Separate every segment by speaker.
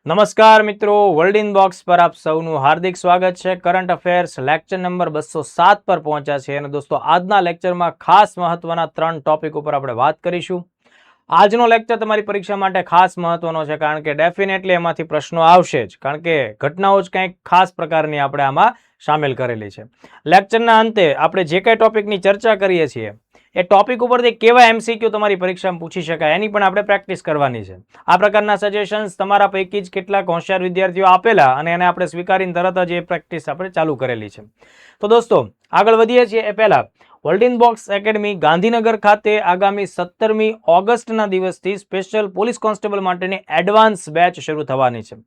Speaker 1: નમસ્કાર મિત્રો, world inbox પર આપ સૌનું હાર્દિક સ્વાગત છે। કરંટ અફેર્સ લેક્ચર નંબર 207 પર પહોંચ્યા છે અને દોસ્તો આજના લેક્ચરમાં ખાસ મહત્વના 3 ટોપિક ઉપર આપણે વાત કરીશું। આજનો લેક્ચર તમારી પરીક્ષા માટે ખાસ મહત્વનો છે કારણ કે ડેફિનેટલી એમાંથી પ્રશ્નો આવશે જ, કારણ કે ઘટનાઓ જ કંઈક ખાસ પ્રકારની આપણે આમાં સામેલ કરેલી છે। લેક્ચરના અંતે આપણે જે કંઈ ટોપિકની ચર્ચા કરીએ છીએ એ ટોપિક ઉપરથી કેવા એમસીક્યુ તમારી પરીક્ષામાં પૂછી શકાય એની પણ આપણે પ્રેક્ટિસ કરવાની છે। આ પ્રકારના સજેશન્સ તમારા પૈકી જ કેટલાક હોશિયાર વિદ્યાર્થીઓ આપેલા અને એને આપણે સ્વીકારીને તરત જ એ પ્રેક્ટિસ આપણે ચાલુ કરેલી છે। તો દોસ્તો આગળ વધીએ છીએ એ પહેલા વર્લ્ડ ઇનબોક્સ એકેડમી ગાંધીનગર ખાતે આગામી 17મી ઓગસ્ટના દિવસથી સ્પેશિયલ પોલીસ કોન્સ્ટેબલ માટેની એડવાન્સ બેચ શરૂ થવાની છે।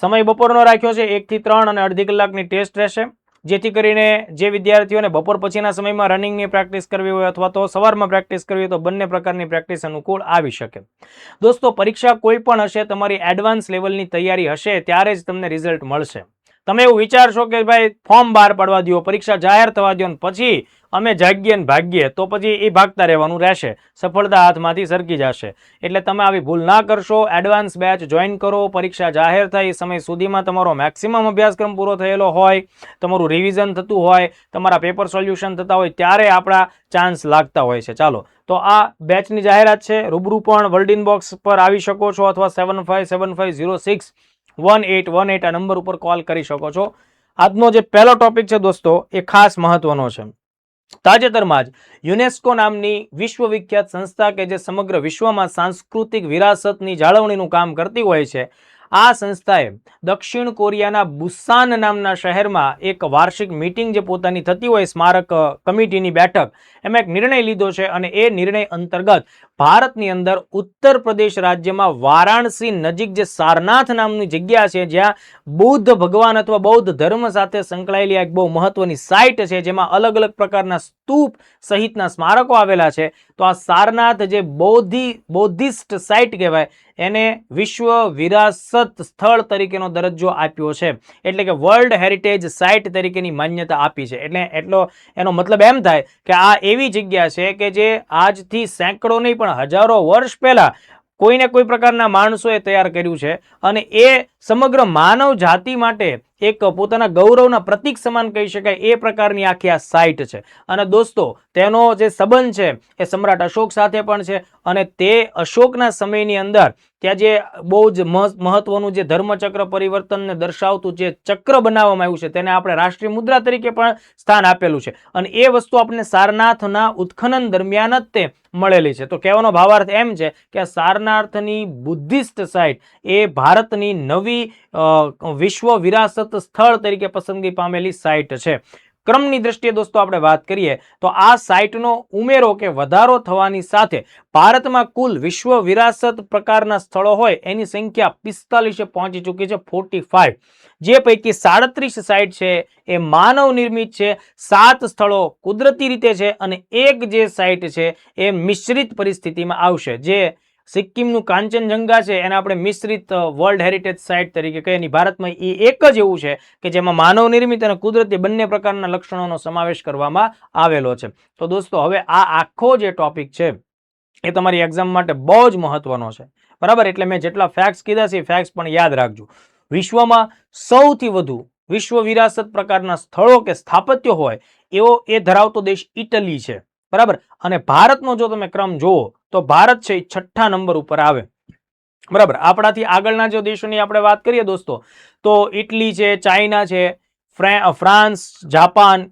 Speaker 1: સમય બપોરનો રાખ્યો છે, 1 થી 3 અને અડધી કલાકની ટેસ્ટ રહેશે, જેથી કરીને જે વિદ્યાર્થીઓને બપોર પછીના સમયમાં રનિંગની પ્રેક્ટિસ કરવી હોય અથવા તો સવારમાં પ્રેક્ટિસ કરવી હોય તો બંને પ્રકારની પ્રેક્ટિસ અનુકૂળ આવી શકે। દોસ્તો પરીક્ષા કોઈ પણ હશે, તમારી એડવાન્સ લેવલની તૈયારી હશે ત્યારે જ તમને રિઝલ્ટ મળશે। તમે એવું વિચારશો કે ભાઈ ફોર્મ બહાર પડવા દો, પરીક્ષા જાહેર થવા દો ને પછી અમે જાગીએ ને ભાગીએ, તો પછી એ ભાગતા રહેવાનું રહેશે, સફળતા હાથમાંથી સરકી જશે। એટલે તમે આવી ભૂલ ના કરશો, એડવાન્સ બેચ જોઈન કરો। પરીક્ષા જાહેર થાય એ સમય સુધીમાં તમારો મેક્સિમમ અભ્યાસક્રમ પૂરો થયેલો હોય, તમારું રિવિઝન થતું હોય, તમારા પેપર સોલ્યુશન થતા હોય ત્યારે આપણા ચાન્સ લાગતા હોય છે। ચાલો તો આ બેચની જાહેરાત છે, રૂબરૂ પણ વર્લ્ડ ઇનબોક્સ પર આવી શકો છો અથવા 7575061818 આ નંબર ઉપર કોલ કરી શકો છો। આજનો જે પહેલો ટોપિક છે દોસ્તો એ ખાસ મહત્વનો છે। તાજેતરમાં જ યુનેસ્કો નામની વિશ્વવિખ્યાત સંસ્થા કે જે સમગ્ર વિશ્વમાં સાંસ્કૃતિક વિરાસતની જાળવણીનું કામ કરતી હોય છે, આ સંસ્થાએ દક્ષિણ કોરિયાના બુસાન નામના શહેરમાં એક વાર્ષિક મીટિંગ જે પોતાની થતી હોય સ્મારક કમિટીની બેઠક, એમાં એક નિર્ણય લીધો છે અને એ નિર્ણય અંતર્ગત ભારતની અંદર ઉત્તર પ્રદેશ રાજ્યમાં વારાણસી નજીક જે સારનાથ નામની જગ્યા છે, જ્યાં બુદ્ધ ભગવાન અથવા બૌદ્ધ ધર્મ સાથે સંકળાયેલી એક બહુ મહત્વની સાઇટ છે, જેમાં અલગ અલગ પ્રકારના સ્તૂપ સહિતના સ્મારકો આવેલા છે, તો આ સારનાથ જે બૌદ્ધિસ્ટ સાઇટ કહેવાય એને વિશ્વ વિરાસત સ્થળ તરીકેનો દરજ્જો આપ્યો છે, એટલે કે વર્લ્ડ હેરિટેજ સાઇટ તરીકેની માન્યતા આપી છે। એટલે એનો મતલબ એમ થાય કે આ એવી જગ્યા છે કે જે આજથી સેંકડો નહીં પણ હજારો વર્ષ પહેલા કોઈને કોઈ પ્રકારના માણસોએ તૈયાર કર્યું છે અને એ સમગ્ર માનવ જાતિ માટે એક પોતાના ગૌરવના પ્રતીક સમાન કહી શકાય એ પ્રકારની આખી આ સાઇટ છે। અને દોસ્તો તેનો જે સંબંધ છે એ સમ્રાટ અશોક સાથે પણ છે અને તે અશોકના સમયની અંદર ત્યાં જે બહુ જ મહત્વનું જે ધર્મચક્ર પરિવર્તનને દર્શાવતું જે ચક્ર બનાવવામાં આવ્યું છે તેને આપણે રાષ્ટ્રીય મુદ્રા તરીકે પણ સ્થાન આપેલું છે અને એ વસ્તુ આપણને સારનાથના ઉત્ખનન દરમિયાન જ તે મળેલી છે। તો કહેવાનો ભાવાર્થ એમ છે કે સારનાથની બુદ્ધિસ્ટ સાઇટ એ ભારતની નવી વિશ્વ વિરાસત સ્થળ તરીકે પસંદગી પામેલી સાઇટ છે। ક્રમની દ્રષ્ટિએ દોસ્તો આપણે વાત કરીએ તો આ સાઇટનો ઉમેરો કે વધારો થવાની સાથે ભારતમાં કુલ વિશ્વ વિરાસત પ્રકારના સ્થળો હોય એની સંખ્યા 45 પહોંચી ચૂકી છે, 45, જે પૈકી 37 સાઇટ છે એ માનવ નિર્મિત છે, 7 સ્થળો કુદરતી રીતે છે અને એક જે સાઇટ છે એ મિશ્રિત પરિસ્થિતિમાં આવશે। જે સિક્કિમનું કાંચનજંગા છે એને આપણે મિશ્રિત વર્લ્ડ હેરિટેજ સાઇટ તરીકે કહીએ, એની ભારતમાં એ એક જ એવું છે કે જેમાં માનવ નિર્મિત અને કુદરતી બંને પ્રકારના લક્ષણોનો સમાવેશ કરવામાં આવેલો છે। તો દોસ્તો હવે આ આખો જે ટોપિક છે એ તમારી એક્ઝામ માટે બહુ જ મહત્વનો છે, બરાબર? એટલે મેં જેટલા ફેક્ટ્સ કીધા છે એ ફેક્ટ્સ પણ યાદ રાખજો। વિશ્વમાં સૌથી વધુ વિશ્વ વિરાસત પ્રકારના સ્થળો કે સ્થાપત્યો હોય એવો એ ધરાવતો દેશ ઇટલી છે, બરાબર? અને ભારતનો જો તમે ક્રમ જુઓ તો ભારત છે એ 6ઠ્ઠા નંબર ઉપર આવે, બરાબર? આપણાથી આગળના જો દેશોની આપણે વાત કરીએ દોસ્તો તો ઇટલી છે, ચાઇના છે, ફ્રાન્સ, જાપાન,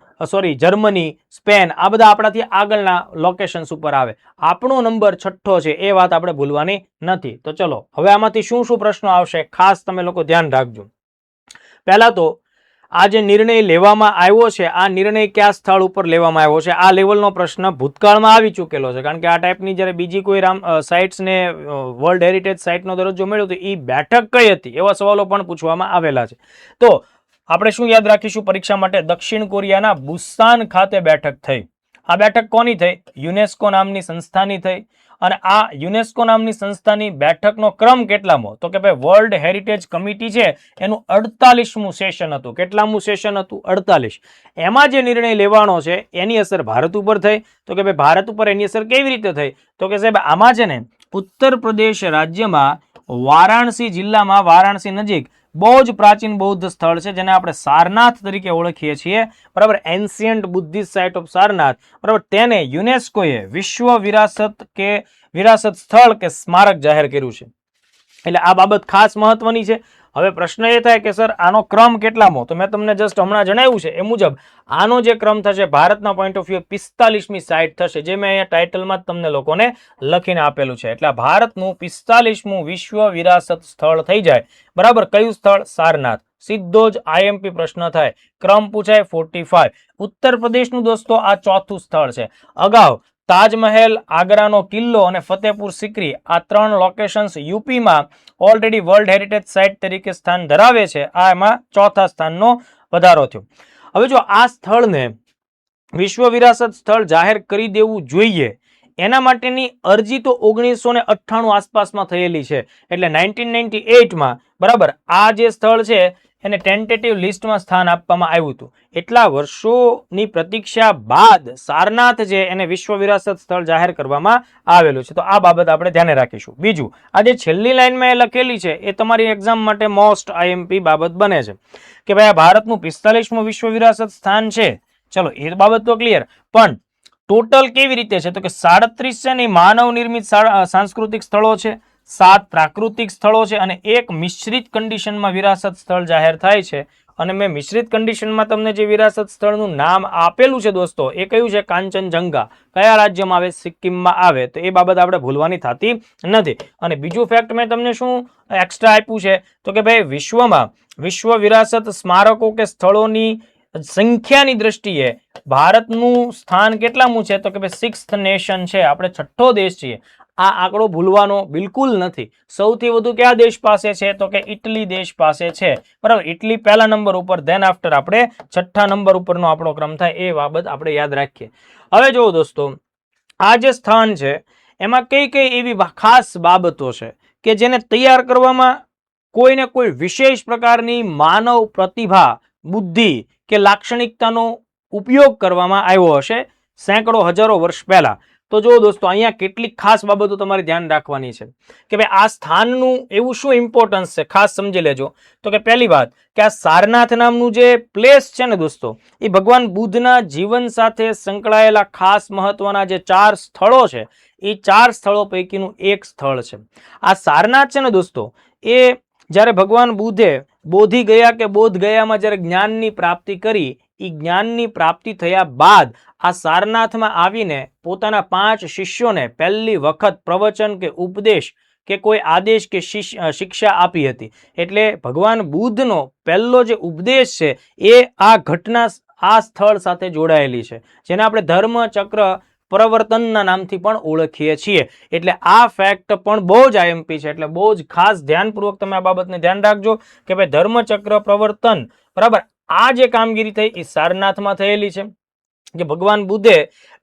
Speaker 1: જર્મની, સ્પેન, આ બધા આપણાથી આગળના લોકેશન્સ ઉપર આવે। આપણો નંબર 6ઠ્ઠો છે એ વાત આપણે ભૂલવાની નથી। તો ચલો હવે આમાંથી શું શું પ્રશ્નો આવશે ખાસ તમે લોકો ધ્યાન રાખજો। પહેલા તો આ જે નિર્ણય લેવામાં આવ્યો છે આ નિર્ણય કયા સ્થળ ઉપર લેવામાં આવ્યો છે, આ લેવલનો પ્રશ્ન ભૂતકાળમાં આવી ચૂકેલો છે, કારણ કે આ ટાઈપની જ્યારે બીજી કોઈ સાઇટ્સને વર્લ્ડ હેરિટેજ સાઇટનો દરજ્જો મળ્યો તો એ બેઠક કઈ હતી એવા સવાલો પણ પૂછવામાં આવેલા છે। તો આપણે શું યાદ રાખીશું પરીક્ષા માટે? દક્ષિણ કોરિયાના બુસાન ખાતે બેઠક થઈ। આ બેઠક કોની થઈ? યુનેસ્કો નામની સંસ્થાની થઈ। અને આ યુનેસ્કો નામની સંસ્થાની બેઠકનો ક્રમ કેટલામો? તો કે ભાઈ વર્લ્ડ હેરિટેજ કમિટી છે એનું 48મું સેશન હતું। કેટલામું સેશન હતું? 48। એમાં જે નિર્ણય લેવાનો છે એની અસર ભારત ઉપર થઈ। તો કે ભાઈ ભારત ઉપર એની અસર કેવી રીતે થઈ? તો કે સાહેબ આમાં છે ને ઉત્તર પ્રદેશ રાજ્યમાં વારાણસી જિલ્લામાં વારાણસી નજીક બહુ જ પ્રાચીન બૌદ્ધ સ્થળ છે જેને આપણે સારનાથ તરીકે ઓળખીએ છીએ, બરાબર. Ancient Buddhist site of Sarnath, બરાબર. તેને યુનેસ્કોએ વિશ્વ વિરાસત સ્થળ કે સ્મારક જાહેર કર્યું છે. એટલે આ બાબત ખાસ મહત્વની છે. હવે પ્રશ્ન એ થાય કે સર આનો ક્રમ કેટલામો? તો મેં તમને જસ્ટ હમણાં જણાવ્યું છે એ મુજબ આનો જે ક્રમ થશે ભારતના પોઈન્ટ ઓફ વ્યૂ 45મી સાઇટ થશે, જે મેં અહીંયા ટાઇટલમાં જ તમને લોકોને લખીને આપેલું છે. એટલે ભારતનું 45મું વિશ્વ વિરાસત સ્થળ થઈ જાય, બરાબર. કયું સ્થળ? સારનાથ. સીધો જ આઈએમપી પ્રશ્ન થાય, ક્રમ પૂછાય 45. ઉત્તર પ્રદેશનું દોસ્તો આ ચોથું સ્થળ છે. અગાઉ તાજમહેલ, આગ્રાનો કિલ્લો અને ફતેહપુર સિકરી આ 3 લોકેશન્સ યુપીમાં ઓલરેડી વર્લ્ડ હેરિટેજ સાઇટ તરીકે સ્થાન ધરાવે છે. આ એમાં ચોથા સ્થાનનો વધારો થયો. હવે જો આ સ્થળને વિશ્વ વિરાસત સ્થળ જાહેર કરી દેવું જોઈએ, એના માટેની અરજી તો 1998 આસપાસમાં થયેલી છે. એટલે 1998માં, બરાબર, આ જે સ્થળ છે એને ટેન્ટેટિવ લિસ્ટમાં સ્થાન આપવામાં આવ્યું હતું. એટલા વર્ષોની પ્રતીક્ષા બાદ સારનાથ છે એને વિશ્વ વિરાસત સ્થળ જાહેર કરવામાં આવેલું છે. તો આ બાબત આપણે ધ્યાને રાખીશું. બીજું, આ જે છેલ્લી લાઈનમાં એ લખેલી છે એ તમારી એક્ઝામ માટે મોસ્ટ આઈએમપી બાબત બને છે કે ભાઈ આ ભારતનું 45મું વિશ્વ વિરાસત સ્થાન છે. ચલો એ બાબત તો ક્લિયર, પણ ટોટલ કેવી રીતે છે? તો કે 37 છે ને માનવ નિર્મિત સાંસ્કૃતિક સ્થળો છે, 7 પ્રાકૃતિક સ્થળો છે અને 1 મિશ્રિત કન્ડિશનમાં વિરાસત સ્થળ જાહેર થાય છે. અને મેં મિશ્રિત કન્ડિશનમાં તમને જે વિરાસત સ્થળનું નામ આપેલું છે દોસ્તો, એ કયું છે? કાંચનજંગા. કયા રાજ્યમાં આવે? સિક્કિમમાં આવે. તો એ બાબત આપણે ભૂલવાની થતી નથી. અને બીજું ફેક્ટ મેં તમને શું એક્સ્ટ્રા આપ્યું છે? તો કે ભાઈ વિશ્વમાં વિશ્વ વિરાસત સ્મારકો કે સ્થળોની સંખ્યાની દ્રષ્ટિએ ભારતનું સ્થાન કેટલામું છે? તો કે ભાઈ 6th નેશન છે, આપણે 6થો દેશ છીએ. આ આંકડો ભૂલવાનો બિલકુલ નથી. સૌથી વધુ કયા દેશ પાસે છે? તો કે ઇટલી દેશ પાસે છે, બરાબર. ઇટલી પહેલા નંબર ઉપર, ધેન આફ્ટર આપણે 6થા નંબર ઉપરનો આપણો ક્રમ થાય. એ બાબત આપણે યાદ રાખીએ. હવે જુઓ દોસ્તો, આ જે સ્થાન છે એમાં કઈ કઈ એવી ખાસ બાબતો છે કે જેને તૈયાર કરવામાં કોઈને કોઈ વિશેષ પ્રકારની માનવ પ્રતિભા, બુદ્ધિ કે લાક્ષણિકતાનો ઉપયોગ કરવામાં આવ્યો હશે સેંકડો હજારો વર્ષ પહેલા. તો જો દોસ્તો, અહીંયા કેટલીક ખાસ બાબતો તમારે ધ્યાન રાખવાની છે કે ભાઈ આ સ્થાનનું એવું શું ઇમ્પોર્ટન્સ છે, ખાસ સમજી લેજો. તો કે પહેલી વાત કે આ સારનાથ નામનું જે પ્લેસ છે ને દોસ્તો, એ ભગવાન બુદ્ધના જીવન સાથે સંકળાયેલા ખાસ મહત્વના જે 4 સ્થળો છે, એ 4 સ્થળો પૈકીનું એક સ્થળ છે. આ સારનાથ છે ને દોસ્તો, એ જ્યારે ભગવાન બુદ્ધે બોધિ ગયા કે બોધ ગયામાં જ્યારે જ્ઞાનની પ્રાપ્તિ કરી, એ જ્ઞાનની પ્રાપ્તિ થયા બાદ આ સારનાથમાં આવીને પોતાના 5 શિષ્યોને પહેલી વખત પ્રવચન કે ઉપદેશ કે કોઈ આદેશ કે શિક્ષા આપી હતી. એટલે ભગવાન બુદ્ધનો પહેલો જે ઉપદેશ છે એ આ ઘટના, આ સ્થળ સાથે જોડાયેલી છે, જેને આપણે ધર્મચક્ર પ્રવર્તનના નામથી પણ ઓળખીએ છીએ. એટલે આ ફેક્ટ પણ બહુ જ આઈએમપી છે. એટલે બહુ જ ખાસ ધ્યાનપૂર્વક તમે આ બાબતને ધ્યાન રાખજો કે ભાઈ ધર્મચક્ર પ્રવર્તન, બરાબર, આ જે કામગીરી થઈ એ સારનાથમાં થયેલી છે. કે ભગવાન બુદ્ધે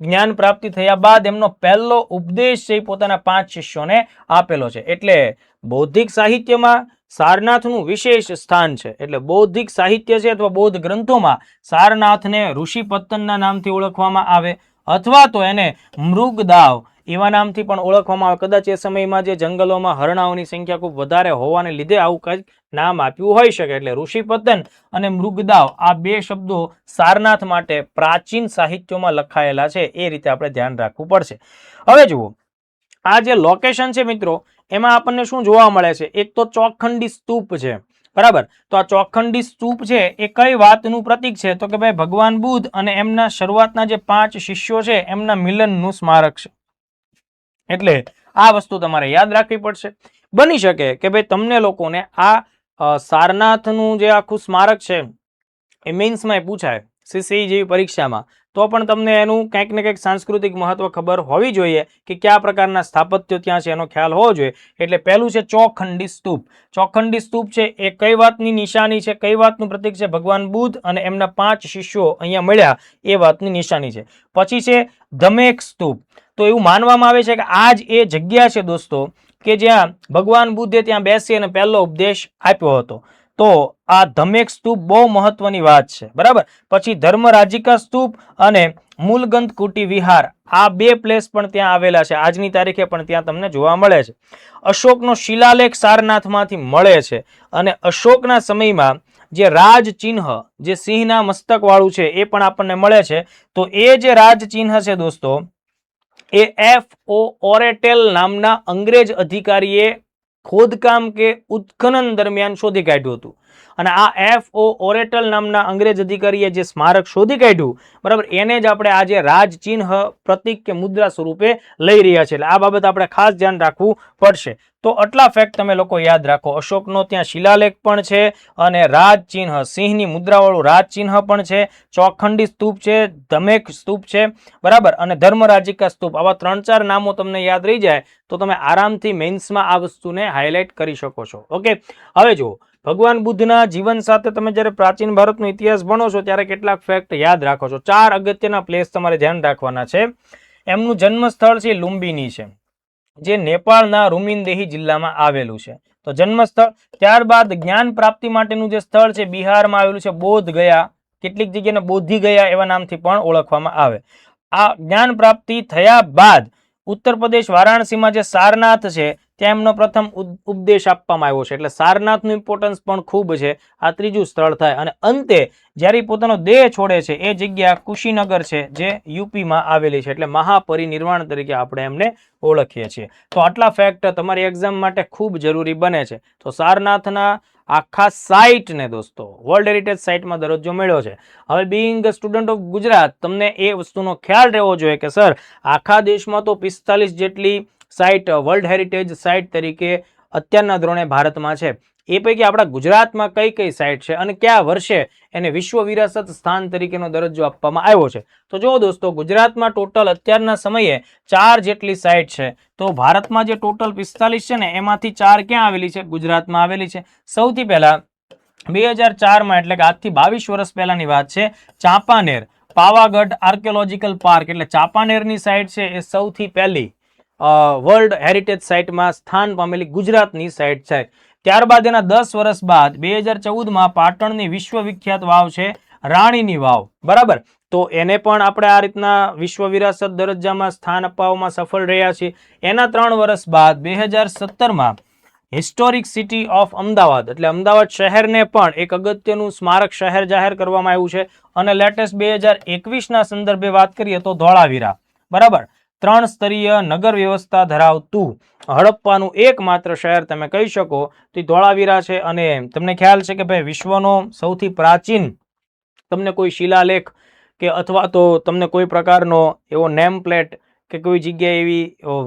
Speaker 1: જ્ઞાન પ્રાપ્તિ થયા બાદ એમનો પહેલો ઉપદેશ છે પોતાના 5 શિષ્યોને આપેલો છે. એટલે બૌદ્ધિક સાહિત્યમાં સારનાથનું વિશેષ સ્થાન છે. એટલે બૌદ્ધિક સાહિત્ય છે અથવા બૌદ્ધ ગ્રંથોમાં સારનાથને ઋષિપત્તનના નામથી ઓળખવામાં આવે, અથવા તો એને મૃગદાવ એવા નામથી પણ ઓળખવામાં આવે. કદાચ એ સમયમાં જે જંગલોમાં હરણાઓની સંખ્યા ખૂબ વધારે હોવાને લીધે આવું કંઈક નામ આપ્યું હોઈ શકે. એટલે ઋષિપતન અને મૃગદાવ આ 2 શબ્દો સારનાથ માટે પ્રાચીન સાહિત્યોમાં લખાયેલા છે. એ રીતે આપણે ધ્યાન રાખવું પડશે. હવે જુઓ, આ જે લોકેશન છે મિત્રો, એમાં આપણને શું જોવા મળે છે? એક તો ચોખંડી સ્તૂપ છે, બરાબર. તો આ ચોખંડી સ્તૂપ છે એ કઈ વાતનું પ્રતીક છે? તો કે ભાઈ ભગવાન બુદ્ધ અને એમના શરૂઆતના જે 5 શિષ્યો છે એમના મિલનનું સ્મારક છે. એટલે આ વસ્તુ તમારે યાદ રાખવી પડશે. બની શકે કે ભાઈ તમને લોકોને આ સારનાથનું જે આખું સ્મારક છે એ મેન્સમાં પૂછાય, સીસીઈ જેવી પરીક્ષામાં, તો પણ તમને એનું કંઈક ને કંઈક સાંસ્કૃતિક મહત્વ ખબર હોવી જોઈએ કે કયા પ્રકારના સ્થાપત્યો ત્યાં છે એનો ખ્યાલ હોવો જોઈએ. એટલે પહેલું છે ચોખંડી સ્તૂપ. ચોખંડી સ્તૂપ છે એ કઈ વાતની નિશાની છે, કઈ વાતનું પ્રતીક છે? ભગવાન બુદ્ધ અને એમના 5 શિષ્યો અહીંયા મળ્યા એ વાતની નિશાની છે. પછી છે ધમેક સ્તૂપ. તો એવું માનવામાં આવે છે કે આ જ એ જગ્યા છે દોસ્તો કે જ્યાં ભગવાન બુદ્ધે ત્યાં બેસી અને પહેલો ઉપદેશ આપ્યો હતો. તો આ ધમેક સ્તૂપ બહુ મહત્વની વાત છે, બરાબર. પછી ધર્મરાજિકા સ્તૂપ અને મૂલગંધ કુટી વિહાર, આ 2 પ્લેસ પણ ત્યાં આવેલા છે. આજની તારીખે પણ ત્યાં તમને જોવા મળે છે. અશોકનો શિલાલેખ સારનાથમાંથી મળે છે અને અશોકના સમયમાં જે રાજ ચિહ્ન, જે સિંહના મસ્તક વાળું છે, એ પણ આપણને મળે છે. તો એ જે રાજ ચિહ્ન છે દોસ્તો, એ F.O. ઓરેટેલ નામના અંગ્રેજ અધિકારીએ ખોદકામ કે ઉત્ખનન દરમિયાન શોધી કાઢ્યું હતું. અને આ F.O. ઓરેટલ નામના અંગ્રેજ અધિકારીએ જે સ્મારક શોધી કાઢ્યું, બરાબર, એને જ આપણે આજે રાજ ચિહ્ન, પ્રતીક કે મુદ્રા સ્વરૂપે લઈ રહ્યા છે. એટલે આ બાબત આપણે ખાસ ધ્યાન રાખવું પડશે. તો આટલા ફેક્ટ તમે લોકો યાદ રાખો. અશોકનો ત્યાં શિલાલેખ પણ છે અને રાજ ચિહ્ન, સિંહની મુદ્રાવાળું રાજ ચિહ્ન પણ છે, ચોખંડી સ્તૂપ છે, ધમેક સ્તૂપ છે, બરાબર, અને ધર્મરાજિકા સ્તૂપ. આવા 3-4 નામો તમને યાદ રહી જાય તો તમે આરામથી મેન્સમાં આ વસ્તુને હાઇલાઇટ કરી શકો છો. ઓકે, હવે જુઓ, ભગવાન બુદ્ધના જીવન સાથે તમે જ્યારે પ્રાચીન ભારતનો ઇતિહાસ ભણો છો ત્યારે કેટલાક ફેક્ટ યાદ રાખો છો. 4 અગત્યના પ્લેસ તમારે ધ્યાન રાખવાના છે. એમનું જન્મ સ્થળ છે લુંબિની છે, જે નેપાળના રૂમિનદેહી જિલ્લામાં આવેલું છે. તો જન્મ સ્થળ. ત્યારબાદ જ્ઞાન પ્રાપ્તિ માટેનું જે સ્થળ છે બિહારમાં આવેલું છે, બોધ ગયા. કેટલીક જગ્યાને બોધી ગયા એવા નામથી પણ ઓળખવામાં આવે. આ જ્ઞાન પ્રાપ્તિ થયા બાદ ઉત્તર પ્રદેશ વારાણસીમાં જે સારનાથ છે ત્યાં એમનો પ્રથમ ઉપદેશ આપવામાં આવ્યો છે. એટલે સારનાથનું ઇમ્પોર્ટન્સ પણ ખૂબ છે. આ 3જું સ્થળ થાય. અને અંતે જ્યારે પોતાનો દેહ છોડે છે એ જગ્યા કુશીનગર છે, જે યુપીમાં આવેલી છે. એટલે મહાપરિનિર્વાણ તરીકે આપણે એમને ઓળખીએ છીએ. તો આટલા ફેક્ટ તમારી એક્ઝામ માટે ખૂબ જરૂરી બને છે. તો સારનાથના આખા સાઇટને દોસ્તો વર્લ્ડ હેરિટેજ સાઇટમાં દરજ્જો મળ્યો છે. હવે બિંગ સ્ટુડન્ટ ઓફ ગુજરાત, તમને એ વસ્તુનો ખ્યાલ રહેવો જોઈએ કે સર આખા દેશમાં તો 45 જેટલી સાઇટ વર્લ્ડ હેરિટેજ સાઇટ તરીકે અત્યારના ધોરણે ભારતમાં છે. એ પૈકી આપણા ગુજરાતમાં કઈ કઈ સાઇટ છે અને કયા વર્ષે એને વિશ્વ વિરાસત સ્થાન તરીકેનો દરજ્જો આપવામાં આવ્યો છે? તો જો દોસ્તો, ગુજરાતમાં ટોટલ અત્યારના સમયે 4 જેટલી સાઇટ છે. તો ભારતમાં જે ટોટલ 45 છે ને એમાંથી 4 ક્યાં આવેલી છે? ગુજરાતમાં આવેલી છે. સૌથી પહેલા 2004માં, એટલે કે આજથી 22 વર્ષ પહેલાની વાત છે, ચાંપાનેર પાવાગઢ આર્કિયોલોજીકલ પાર્ક, એટલે ચાંપાનેરની સાઇટ છે એ સૌથી પહેલી વર્લ્ડ હેરિટેજ સાઇટમાં સ્થાન પામેલી ગુજરાતની સાઇટ છે. ત્યારબાદ એના 10 વર્ષ બાદ 2014માં પાટણની વિશ્વવિખ્યાત વાવ છે રાણીની વાવ, બરાબર. તો એને પણ આપણે આ રીતના વિશ્વ વિરાસત દરજ્જામાં સ્થાન અપાવવામાં સફળ રહ્યા છીએ. એના 3 વર્ષ બાદ 2017માં હિસ્ટોરિક સિટી ઓફ અમદાવાદ, એટલે અમદાવાદ શહેરને પણ એક અગત્યનું સ્મારક શહેર જાહેર કરવામાં આવ્યું છે. અને લેટેસ્ટ 2021ના સંદર્ભે વાત કરીએ તો ધોળાવીરા, બરાબર, 3 સ્તરીય નગર વ્યવસ્થા ધરાવતું હડપ્પાનું એકમાત્ર શહેર તમે કહી શકો તો ધોળાવીરા છે. અને તમને ખ્યાલ છે કે ભાઈ વિશ્વનો સૌથી પ્રાચીન તમને કોઈ શિલાલેખ કે અથવા તો તમને કોઈ પ્રકારનો એવો નેમ પ્લેટ કે કોઈ જગ્યાએ એવી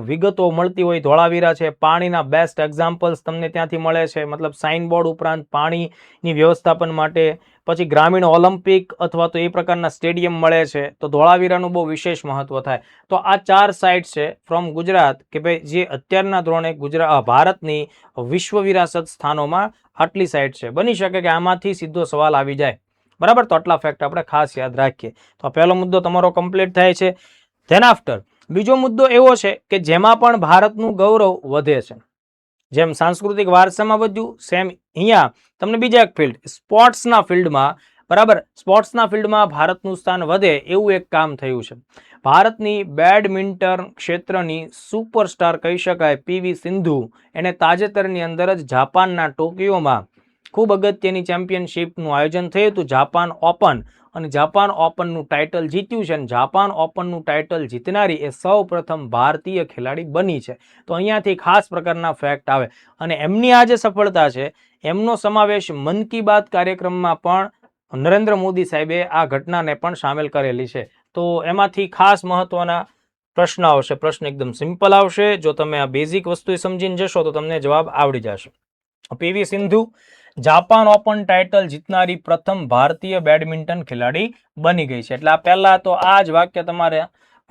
Speaker 1: વિગતો મળતી હોય, ધોળાવીરા છે. પાણીના બેસ્ટ એક્ઝામ્પલ્સ તમને ત્યાંથી મળે છે, મતલબ સાઇનબોર્ડ ઉપરાંત પાણીની વ્યવસ્થાપન માટે. પછી ગ્રામીણ ઓલિમ્પિક અથવા તો એ પ્રકારના સ્ટેડિયમ મળે છે. તો ધોળાવીરાનું બહુ વિશેષ મહત્વ થાય. તો આ 4 સાઇટ છે ફ્રોમ ગુજરાત કે ભાઈ જે અત્યારના ધોરણે ભારતની વિશ્વ વિરાસત સ્થાનોમાં આટલી સાઇટ છે. બની શકે કે આમાંથી સીધો સવાલ આવી જાય, બરાબર. તો આટલા ફેક્ટ આપણે ખાસ યાદ રાખીએ. તો પહેલો મુદ્દો તમારો કમ્પ્લીટ થાય છે. ધેન આફ્ટર બીજો મુદ્દો એવો છે કે જેમાં પણ ભારતનું ગૌરવ વધે છે. જેમ સાંસ્કૃતિક વારસામાં વધ્યું, સેમ અહીંયા તમને બીજા એક ફિલ્ડ સ્પોર્ટ્સના ફિલ્ડમાં, બરાબર, સ્પોર્ટ્સના ફિલ્ડમાં ભારતનું સ્થાન વધે એવું એક કામ થયું છે. ભારતની બેડમિન્ટન ક્ષેત્રની સુપરસ્ટાર કહી શકાય પીવી સિંધુ, એને તાજેતરની અંદર જ જાપાનના ટોકિયોમાં ખૂબ અગત્યની ચેમ્પિયનશિપનું આયોજન થયું હતું, જાપાન ઓપન. અને જાપાન ઓપનનું ટાઇટલ જીત્યું છે. અને જાપાન ઓપનનું ટાઇટલ જીતનારી એ સૌ પ્રથમ ભારતીય ખેલાડી બની છે. તો અહીંયાથી ખાસ પ્રકારના ફેક્ટ આવે. અને એમની આ જે સફળતા છે એમનો સમાવેશ મન કી બાત કાર્યક્રમમાં પણ નરેન્દ્ર મોદી સાહેબે આ ઘટનાને પણ સામેલ કરેલી છે. તો એમાંથી ખાસ મહત્વના પ્રશ્ન આવશે. પ્રશ્ન એકદમ સિમ્પલ આવશે. જો તમે આ બેઝિક વસ્તુ સમજીને જશો તો તમને જવાબ આવડી જશે. PV Sindhu Japan Open title જીતનારી પ્રથમ ભારતીય બેડમિન્ટન ખેલાડી બની ગઈ છે. એટલે આ પહેલા તો આ જ વાક્ય તમારે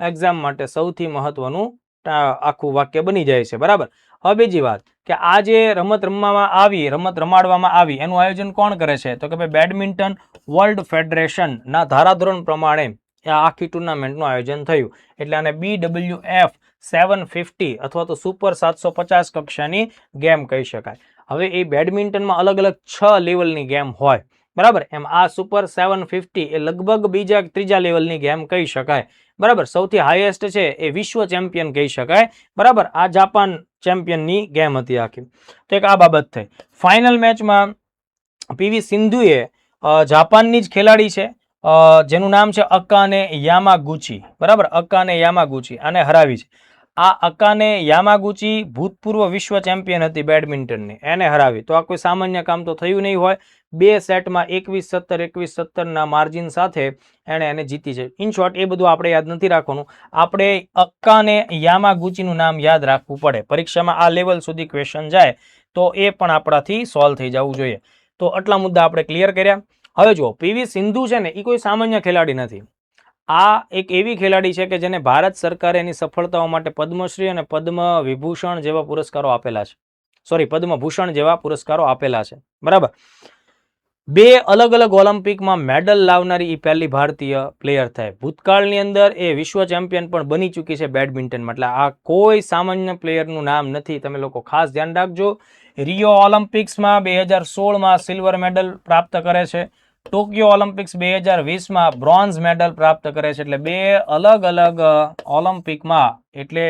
Speaker 1: એક્ઝામ માટે સૌથી મહત્વનું આખું વાક્ય બની જાય છે, બરાબર. હવે બીજી વાત કે આ જે રમત રમાડવામાં આવી એનું આયોજન કોણ કરે છે? તો કે ભાઈ બેડમિન્ટન વર્લ્ડ ફેડરેશનના ધારાધોરણ પ્રમાણે આ આખી ટુર્નામેન્ટનું આયોજન થયું. એટલે આને BWF 750 અથવા તો સુપર 750 કક્ષાની ગેમ કહી શકાય. હવે એ બેડમિન્ટનમાં અલગ અલગ 6 લેવલની ગેમ હોય, બરાબર. એમ આ સુપર 750 એ લગભગ બીજા ત્રીજા લેવલની ગેમ કહી શકાય, બરાબર. સૌથી હાઈએસ્ટ છે એ વિશ્વ ચેમ્પિયન કહી શકાય, બરાબર. આ જાપાન ચેમ્પિયનની ગેમ હતી આખી. તો એક આ બાબત થઈ. ફાઇનલ મેચમાં પીવી સિંધુએ જાપાનની જ ખેલાડી છે જેનું નામ છે અકાને યામાગુચી, બરાબર. અકાને યામાગુચી આને હરાવી છે. આ અકાને યામાગુચી ભૂતપૂર્વ વિશ્વ ચેમ્પિયન હતી બેડમિન્ટનની, એને હરાવી. તો આ કોઈ સામાન્ય કામ તો થયું નહીં હોય. 2 સેટમાં 21-17 21-17 ના માર્જિન સાથે એને જીતી છે. ઇન શોર્ટ એ બધું આપણે યાદ નથી રાખવાનું, આપણે અકાને યામાગુચીનું નામ યાદ રાખવું પડે. પરીક્ષામાં આ લેવલ સુધી ક્વેશ્ચન જાય તો એ પણ આપણાથી સોલ્વ થઈ જવું જોઈએ. તો આટલા મુદ્દા આપણે ક્લિયર કર્યા. હવે જુઓ, પીવી સિંધુ છે ને એ કોઈ સામાન્ય ખેલાડી નથી. આ એક એવી ખેલાડી છે કે જેને ભારત સરકારે એની સફળતાઓ માટે પદ્મશ્રી અને પદ્મ વિભૂષણ જેવા પુરસ્કારો આપેલા છે. પદ્મભૂષણ જેવા પુરસ્કારો આપેલા છે, બરાબર. 2 અલગ અલગ ઓલિમ્પિકમાં મેડલ લાવનારી એ પહેલી ભારતીય પ્લેયર થાય. ભૂતકાળની અંદર એ વિશ્વ ચેમ્પિયન પણ બની ચૂકી છે બેડમિન્ટનમાં. એટલે આ કોઈ સામાન્ય પ્લેયરનું નામ નથી. તમે લોકો ખાસ ધ્યાન રાખજો. રિયો ઓલિમ્પિક્સમાં 2016માં સિલ્વર મેડલ પ્રાપ્ત કરે છે. ટોક્યો ઓલિમ્પિક્સ 2020માં બ્રોન્ઝ મેડલ પ્રાપ્ત કરે છે. એટલે 2 અલગ અલગ ઓલિમ્પિકમાં, એટલે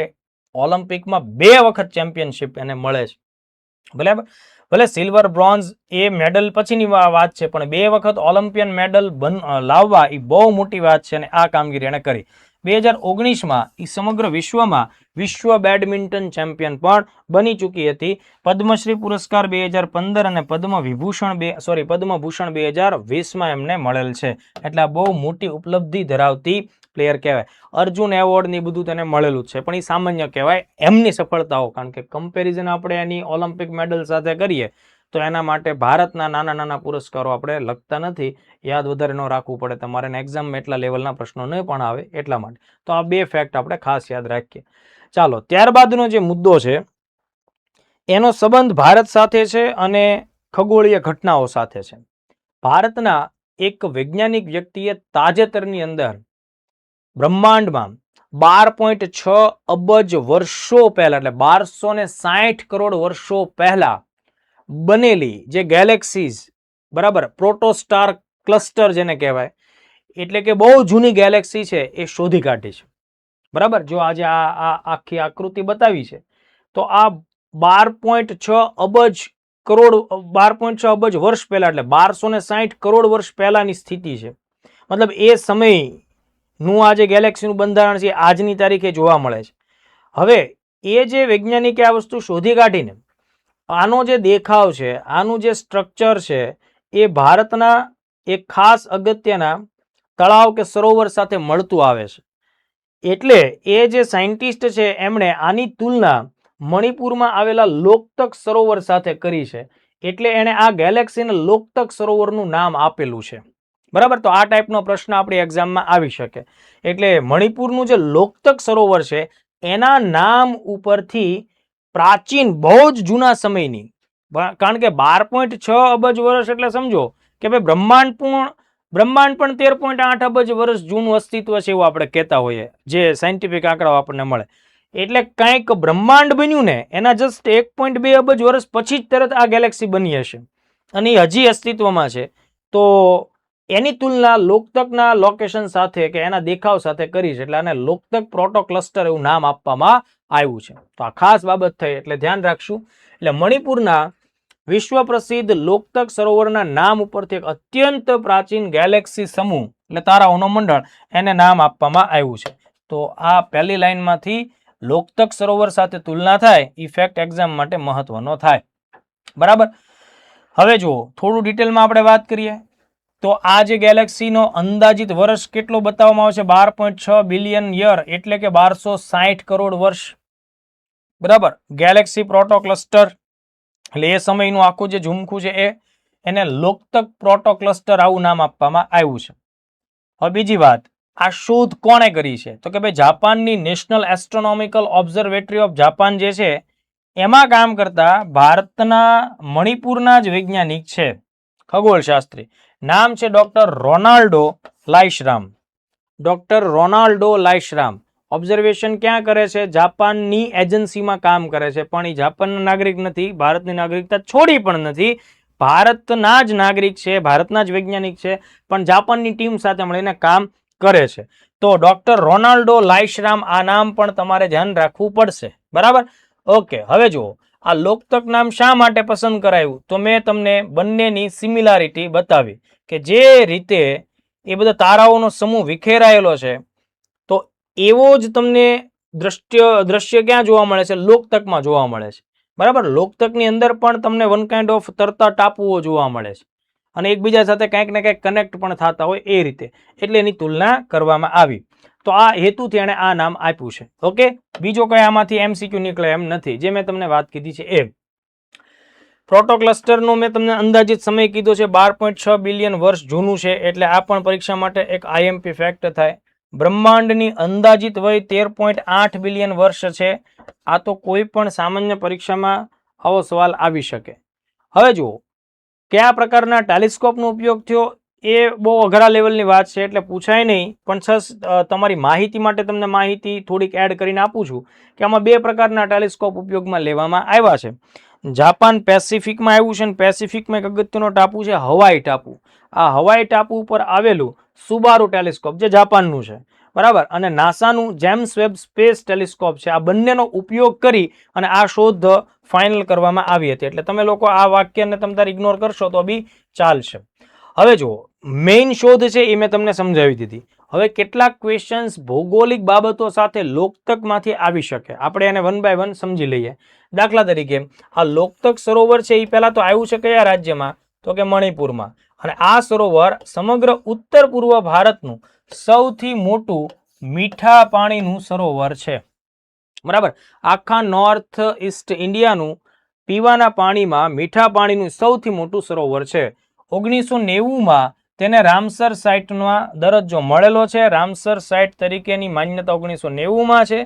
Speaker 1: ઓલિમ્પિકમાં 2 વખત ચેમ્પિયનશિપ એને મળે છે, બરાબર. ભલે સિલ્વર બ્રોન્ઝ એ મેડલ પછીની વાત છે, પણ 2 વખત ઓલિમ્પિયન મેડલ લાવવા એ બહુ મોટી વાત છે અને આ કામગીરી એને કરી. 2019માં એ સમગ્ર વિશ્વમાં વિશ્વ બેડમિન્ટન ચેમ્પિયન પણ બની ચૂકી હતી. પદ્મશ્રી પુરસ્કાર 2015 અને પદ્મભૂષણ 2020માં એમને મળેલ છે. એટલે બહુ મોટી ઉપલબ્ધિ ધરાવતી પ્લેયર કહેવાય. અર્જુન એવોર્ડ ને બધું તેને મળેલું છે, પણ એ સામાન્ય કહેવાય એમની સફળતાઓ. કારણ કે કમ્પેરિઝન આપણે એની ઓલિમ્પિક મેડલ સાથે કરીએ તો એના માટે ભારતના નાના નાના પુરસ્કારો આપણે લખતા નથી. યાદ વધારે ન રાખવું પડે તમારે, એક્ઝામમાં એટલા લેવલના પ્રશ્નો નહીં પણ આવે એટલા માટે. તો આ 2 ફેક્ટ આપણે ખાસ યાદ રાખીએ. ચાલો, ત્યારબાદનો જે મુદ્દો છે એનો સંબંધ ભારત સાથે છે અને ખગોળીય ઘટનાઓ સાથે છે. ભારતના એક વૈજ્ઞાનિક વ્યક્તિએ તાજેતરની અંદર બ્રહ્માંડમાં 12.6 અબજ વર્ષો પહેલા, એટલે 1260 કરોડ વર્ષો પહેલા બનેલી જે ગેલેક્સીઝ, બરાબર, પ્રોટોસ્ટાર ક્લસ્ટર જેને કહેવાય, એટલે કે બહુ જૂની ગેલેક્સી છે એ શોધી કાઢી છે, બરાબર. જો આજે આ આખી આકૃતિ બતાવી છે તો આ 12.6 અબજ વર્ષ પહેલા, એટલે 1260 કરોડ વર્ષ પહેલાની સ્થિતિ છે. મતલબ એ સમયનું આ જે ગેલેક્સીનું બંધારણ છે આજની તારીખે જોવા મળે છે. હવે એ જે વૈજ્ઞાનિકે આ વસ્તુ શોધી કાઢીને આનો જે દેખાવ છે, આનું જે સ્ટ્રક્ચર છે એ ભારતના એક ખાસ અગત્યના તળાવ કે સરોવર સાથે મળતું આવે છે. એટલે એ જે સાયન્ટિસ્ટ છે એમણે આની તુલના મણિપુરમાં આવેલા લોકતક સરોવર સાથે કરી છે. એટલે એણે આ ગેલેક્સીને લોકતક સરોવરનું નામ આપેલું છે, બરાબર. તો આ ટાઈપનો પ્રશ્ન આપણી એક્ઝામમાં આવી શકે. એટલે મણિપુરનું જે લોકતક સરોવર છે એના નામ ઉપરથી પ્રાચીન, બહુ જ જૂના સમયની, કારણ કે 12.6 અબજ વર્ષ એટલે સમજો કે ભાઈ બ્રહ્માંડ પણ 13.8 અબજ વર્ષ જૂનું અસ્તિત્વ છે એવું આપણે કહેતા હોઈએ, જે સાયન્ટિફિક આંકડાઓ આપણને મળે. એટલે કંઈક બ્રહ્માંડ બન્યું ને એના જસ્ટ 1.2 અબજ વર્ષ પછી જ તરત આ ગેલેક્સી બની હશે અને એ હજી અસ્તિત્વમાં છે. તો એની તુલના લોકતકના લોકેશન સાથે કે એના દેખાવ સાથે કરી છે. એટલે આને લોકતક પ્રોટો ક્લસ્ટર એવું નામ આપવામાં આવ્યું છે. તો આ ખાસ બાબત થઈ, એટલે ધ્યાન રાખશું. એટલે મણિપુરના વિશ્વ પ્રસિદ્ધ લોકતક સરોવરના નામ ઉપરથી એક અત્યંત પ્રાચીન ગેલેક્સી સમૂહ, એટલે તારાઓનો મંડળ, એને નામ આપવામાં આવ્યું છે. તો આ પહેલી લાઈનમાંથી લોકતક સરોવર સાથે તુલના થાય, ઇફેક્ટ એક્ઝામ માટે મહત્વનો થાય, બરાબર. હવે જુઓ, થોડું ડિટેલમાં આપણે વાત કરીએ તો આ જે ગેલેક્સીનો અંદાજિત વર્ષ કેટલો બતાવવામાં આવે છે, 12.6 બિલિયન યર, એટલે કે 1260 કરોડ વર્ષ, બરાબર. ગેલેક્સી પ્રોટો ક્લસ્ટર, એટલે એ સમયનું આખું જે ઝુમખું છે એને લોકતક પ્રોટો ક્લસ્ટર આવું નામ આપવામાં આવ્યું છે. હવે બીજી વાત, આ શોધ કોણે કરી છે તો કે ભાઈ જાપાનની national astronomical observatory of Japan જે છે એમાં કામ કરતા ભારતના મણિપુરના જ વૈજ્ઞાનિક છે, ખગોળશાસ્ત્રી. નામ છે doctor Ronaldo Laishram. Doctor Ronaldo Laishram. Observation ક્યાં કરે છે? જાપાનની એજન્સીમાં કામ કરે છે, પણ એ જાપાનના નાગરિક નથી, ભારતની નાગરિકતા છોડી પણ નથી, ભારતના જ નાગરિક છે, ભારતના જ વૈજ્ઞાનિક છે, પણ જાપાનની ટીમ સાથે મળીને કામ કરે છે. તો ડોક્ટર રોનાલ્ડો લાઈશરામ, આ નામ પણ તમારે ધ્યાન રાખવું પડશે. બરાબર, ઓકે. હવે જુઓ, આ લોકતક નામ શા માટે પસંદ કરાયું? તો મેં તમને બંનેની સિમિલારિટી બતાવી કે જે રીતે એ બધા તારાઓનો સમૂહ વિખેરાયેલો છે, તો એવો જ તમને દ્રશ્ય ક્યાં જોવા મળે છે? લોકતકમાં જોવા મળે છે. બરાબર, લોકતકની અંદર પણ તમને વન કાઇન્ડ ઓફ તરતા ટાપુઓ જોવા મળે છે અને એકબીજા સાથે કંઈક ને કંઈક કનેક્ટ પણ થતા હોય એ રીતે, એટલે એની તુલના કરવામાં આવી. તો આ હેતુથી એણે આ નામ આપ્યું છે. ઓકે, બીજો કઈ આમાંથી MCQ નીકળે એમ નથી, જે મેં તમને વાત કીધી છે એ. પ્રોટોક્લસ્ટરનો મેં તમને અંદાજિત સમય કીધો છે, 12.6 બિલિયન વર્ષ જૂનું છે, એટલે આ પણ પરીક્ષા માટે એક IMP ફેક્ટ થાય. બ્રહ્માંડની અંદાજિત વય 13.8 બિલિયન વર્ષ છે. આ તો કોઈ પણ સામાન્ય પરીક્ષામાં આવો સવાલ આવી શકે. હવે જુઓ, કયા પ્રકારના ટેલિસ્કોપનો ઉપયોગ થયો એ બહુ અઘરા લેવલની વાત છે, એટલે પૂછાય નહીં, પણ તમારી માહિતી માટે તમને માહિતી થોડીક એડ કરીને આપું છું કે આમાં 2 પ્રકારના ટેલિસ્કોપ ઉપયોગમાં લેવામાં આવ્યા છે. જાપાન પેસિફિકમાં આવ્યું છે, અને પેસિફિકમાં એક અગત્યનો ટાપુ છે હવાઈ ટાપુ. આ હવાઈ ટાપુ ઉપર આવેલું સુબારુ ટેલિસ્કોપ જે જાપાનનું છે, બરાબર, અને નાસાનું જેમ્સ વેબ સ્પેસ ટેલિસ્કોપ છે, આ બંનેનો ઉપયોગ કરી અને આ શોધ ફાઇનલ કરવામાં આવી હતી. એટલે તમે લોકો આ વાક્યને તમે તારે ઇગ્નોર કરશો તો બી ચાલશે. હવે જુઓ, મેઇન શોધ છે એ મેં તમને સમજાવી દીધી. હવે કેટલાક ક્વેશ્ચન્સ ભૌગોલિક બાબતો સાથે લોકતકમાંથી આવી શકે, આપણે એને 1 બાય 1 સમજી લઈએ. દાખલા તરીકે આ લોકતક સરોવર છે એ પહેલા તો આવ્યું છે કયા રાજ્યમાં? તો કે મણિપુરમાં. અને આ સરોવર સમગ્ર ઉત્તર પૂર્વ ભારતનું સૌથી મોટું મીઠા પાણીનું સરોવર છે. બરાબર, આખા નોર્થ ઈસ્ટ ઇન્ડિયાનું પીવાના પાણીમાં મીઠા પાણીનું સૌથી મોટું સરોવર છે. 1990માં તેને રામસર સાઇટમાં દરજ્જો મળેલો છે. રામસર સાઇટ તરીકેની માન્યતા 1990માં છે.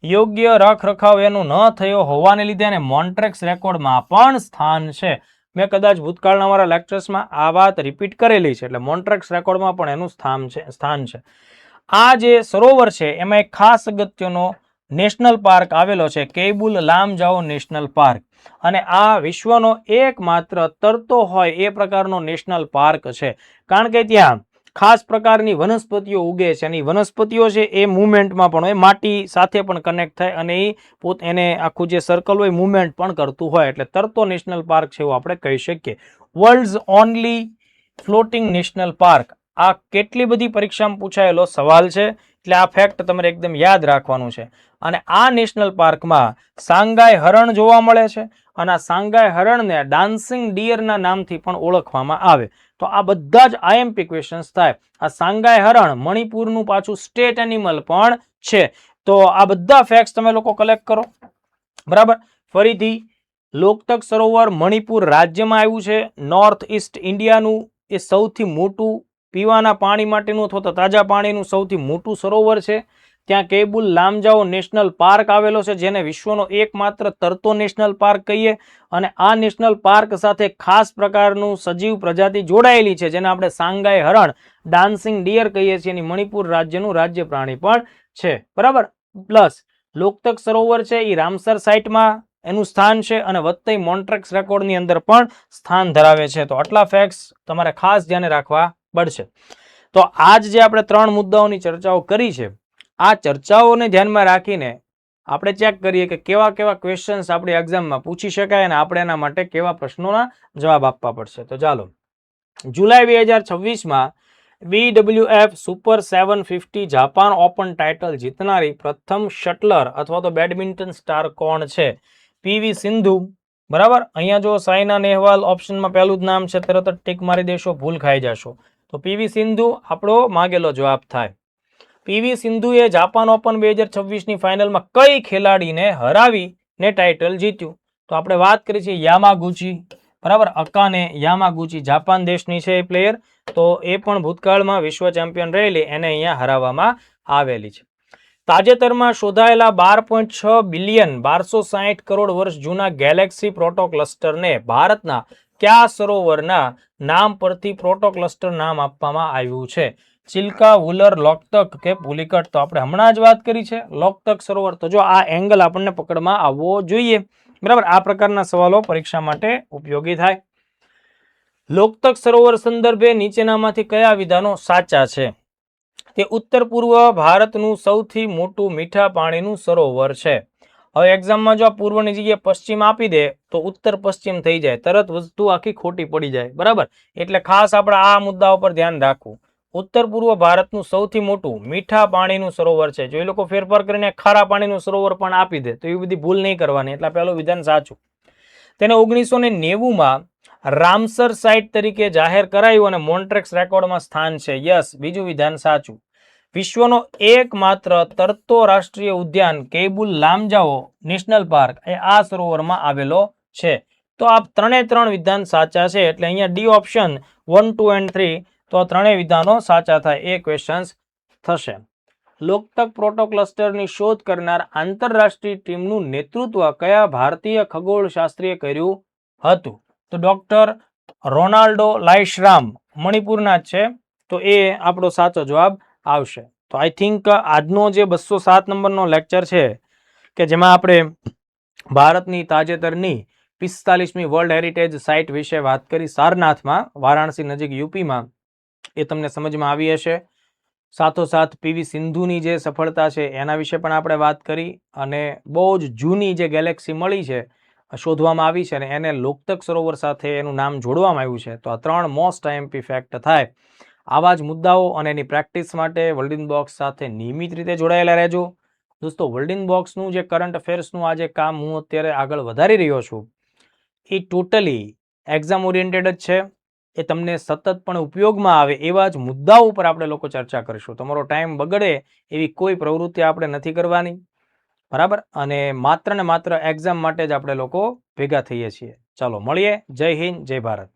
Speaker 1: યોગ્ય રખરખાવ એનો ન થયો હોવાને લીધે એને મોન્ટ્રેક્સ રેકોર્ડમાં પણ સ્થાન છે. મેં કદાચ ભૂતકાળના મારા લેક્ચર્સમાં આ વાત રિપીટ કરેલી છે, એટલે મોન્ટ્રેક્સ રેકોર્ડમાં પણ એનું સ્થાન છે. આ જે સરોવર છે એમાં એક ખાસ અગત્યનો નેશનલ પાર્ક આવેલો છે, કેબુલ લામજાઓ નેશનલ પાર્ક, અને આ વિશ્વનો એકમાત્ર તરતો હોય એ પ્રકારનો નેશનલ પાર્ક છે, કારણ કે ત્યાં ખાસ પ્રકારની વનસ્પતિઓ ઉગે છે, અને વનસ્પતિઓ છે એ મુવમેન્ટમાં પણ હોય, માટી સાથે પણ કનેક્ટ થાય, અને એ એને આખું જે સર્કલ હોય મુવમેન્ટ પણ કરતું હોય, એટલે તરતો નેશનલ પાર્ક છે એવું આપણે કહી શકીએ. World's only floating national park, આ કેટલી બધી પરીક્ષામાં પૂછાયેલો સવાલ છે, એટલે આ ફેક્ટ તમારે એકદમ યાદ રાખવાનું છે. અને આ નેશનલ પાર્કમાં સાંગાઈ હરણ જોવા મળે છે, અને આ સાંગાઈ હરણને ડાન્સિંગ ડિયરના નામથી પણ ઓળખવામાં આવે. તો આ બધા જ IMP ક્વેશ્ચન્સ થાય. આ સાંગાઈ હરણ મણિપુરનું પાછું સ્ટેટ એનિમલ પણ છે. તો આ બધા ફેક્ટ્સ તમે લોકો કલેક્ટ કરો. બરાબર, ફરીથી લોકતક સરોવર મણિપુર રાજ્યમાં આવ્યું છે. નોર્થ ઈસ્ટ ઇન્ડિયાનું એ સૌથી મોટું પીવાના પાણી માટેનું અથવા તો તાજા પાણીનું સૌથી મોટું સરોવર છે. ત્યાં કેબુલ લામજાઓ નેશનલ પાર્ક આવેલો છે, જેને વિશ્વનો એકમાત્ર તરતો નેશનલ પાર્ક કહીએ. અને આ નેશનલ પાર્ક સાથે ખાસ પ્રકારનું સજીવ પ્રજાતિ જોડાયેલી છે, જેને આપણે સાંગાઈ હરણ, ડાન્સિંગ ડિયર કહીએ છીએ. એની મણિપુર રાજ્યનું રાજ્ય પ્રાણી પણ છે. બરાબર, પ્લસ લોકતક સરોવર છે એ રામસર સાઇટમાં એનું સ્થાન છે, અને વત્તઈ મોન્ટ્રેક્સ રેકોર્ડની અંદર પણ સ્થાન ધરાવે છે. તો આટલા ફેક્ટ્સ તમારે ખાસ ધ્યાને રાખવા પડશે. તો આજ જે આપણે 3 મુદ્દાઓની ચર્ચાઓ કરી છે, આ ચર્ચાઓને ધ્યાનમાં રાખીને આપણે ચેક કરીએ કે કેવા કેવા ક્વેશ્ચન્સ આપણી એક્ઝામમાં પૂછી શકાય અને આપણે એના માટે કેવા પ્રશ્નોના જવાબ આપવા પડશે. તો ચાલો, જુલાઈ 2026માં BWF super 750 Japan Open title જીતનારી પ્રથમ શટલર અથવા તો બેડમિન્ટન સ્ટાર કોણ છે? PV સિંધુ. બરાબર, અહીંયા જો સાયના નેહવાલ ઓપ્શનમાં પહેલું જ નામ છે, તરત જ ટીક મારી દેશો, ભૂલ ખાઈ જશો. તો PV સિંધુ આપણો માગેલો જવાબ થાય. PV સિંધુએ જાપાન ઓપન 2026ની ફાઇનલમાં કઈ ખેલાડીને હરાવીને ટાઇટલ જીત્યું? તો આપણે વાત કરી છે યામાગુચી. બરાબર, અકાને યામાગુચી જાપાન દેશની છે એ પ્લેયર. તો એ પણ ભૂતકાળમાં વિશ્વ ચેમ્પિયન રહેલી, એને અહીંયા હરાવવામાં આવેલી છે. તાજેતરમાં શોધાયેલા 12.6 બિલિયન 1260 કરોડ વર્ષ જૂના ગેલેક્સી પ્રોટોક્લસ્ટરને ભારતના કયા સરોવરના નામ પરથી પ્રોટોક્લસ્ટર નામ આપવામાં આવ્યું છે? ચિલ્કા, વુલર, લોકતક કે પુલિકટ? તો આપણે હમણાં જ વાત કરી છે લોકતક સરોવર. તો જો આ એંગલ આપણને પકડમાં આવવો જોઈએ. બરાબર, આ પ્રકારના સવાલો પરીક્ષા માટે ઉપયોગી થાય. લોકતક સરોવર સંદર્ભે નીચેનામાંથી કયા વિધાનો સાચા છે? તે ઉત્તર પૂર્વ ભારતનું સૌથી મોટું મીઠા પાણીનું સરોવર છે. હવે એક્ઝામમાં જો આ પૂર્વની જગ્યાએ પશ્ચિમ આપી દે તો ઉત્તર પશ્ચિમ થઈ જાય, તરત વસ્તુ આખી ખોટી પડી જાય. બરાબર, એટલે ખાસ આપણે આ મુદ્દા ઉપર ધ્યાન રાખવું. ઉત્તર પૂર્વ ભારતનું સૌથી મોટું મીઠા પાણીનું સરોવર છે. જો એ લોકો ફેરફાર કરીને ખારા પાણીનું સરોવર પણ આપી દે તો એ બધી ભૂલ નહીં કરવાની. એટલે પહેલું વિધાન સાચું. તેને 1990માં રામસર સાઇટ તરીકે જાહેર કરાયું અને મોન્ટ્રેક્સ રેકોર્ડમાં સ્થાન છે. યસ, બીજું વિધાન સાચું. વિશ્વનો એકમાત્ર તરતો રાષ્ટ્રીય ઉદ્યાન કેબુલ લામજાઓ નેશનલ પાર્ક એ આ સરોવરમાં આવેલો છે. તો આ ત્રણ વિધાન સાચા છે. એટલે અહીંયા ડી ઓપ્શન 1, 2 and 3 તો આ ત્રણેય વિધાનો સાચા થાય એ ક્વેશ્ચન થશે. લોકતક પ્રોટો ક્લસ્ટરની શોધ કરનાર આંતરરાષ્ટ્રીય ટીમનું નેતૃત્વ કયા ભારતીય ખગોળશાસ્ત્રીએ કર્યું હતું? તો ડોક્ટર રોનાલ્ડો લાઇશરામ મણિપુરના જ છે. તો એ આપણો સાચો જવાબ આવશે. તો આઈ થિંક આજનો જે 207 નંબરનો લેક્ચર છે કે જેમાં આપણે ભારતની તાજેતરની 45મી વર્લ્ડ હેરિટેજ સાઇટ વિશે વાત કરી સારનાથમાં, વારાણસી નજીક યુપીમાં, એ તમને સમજમાં આવી હશે. સાથોસાથ પીવી સિંધુની જે સફળતા છે એના વિશે પણ આપણે વાત કરી અને બહુ જ જૂની જે ગેલેક્સી મળી છે, શોધવામાં આવી છે અને એને લોકતક સરોવર સાથે એનું નામ જોડવામાં આવ્યું છે. તો આ 3 મોસ્ટ આઈએમપી ફેક્ટ થાય. આવા જ મુદ્દાઓ અને એની પ્રેક્ટિસ માટે વર્લ્ડ ઇન બોક્સ સાથે નિયમિત રીતે જોડાયેલા રહેજો. દોસ્તો, વર્લ્ડ ઇન બોક્સનું જે કરંટ અફેર્સનું આ જે કામ હું અત્યારે આગળ વધારી રહ્યો છું એ ટોટલી એક્ઝામ ઓરિએન્ટેડ જ છે. એ તમને સતત પણ ઉપયોગમાં આવે એવા જ મુદ્દાઓ ઉપર આપણે લોકો ચર્ચા કરીશું. તમારો ટાઈમ બગડે એવી કોઈ પ્રવૃત્તિ આપણે નથી કરવાની. બરાબર, અને માત્ર ને માત્ર એક્ઝામ માટે જ આપણે લોકો ભેગા થઈએ છીએ. ચાલો મળીએ. જય હિન્દ, જય ભારત.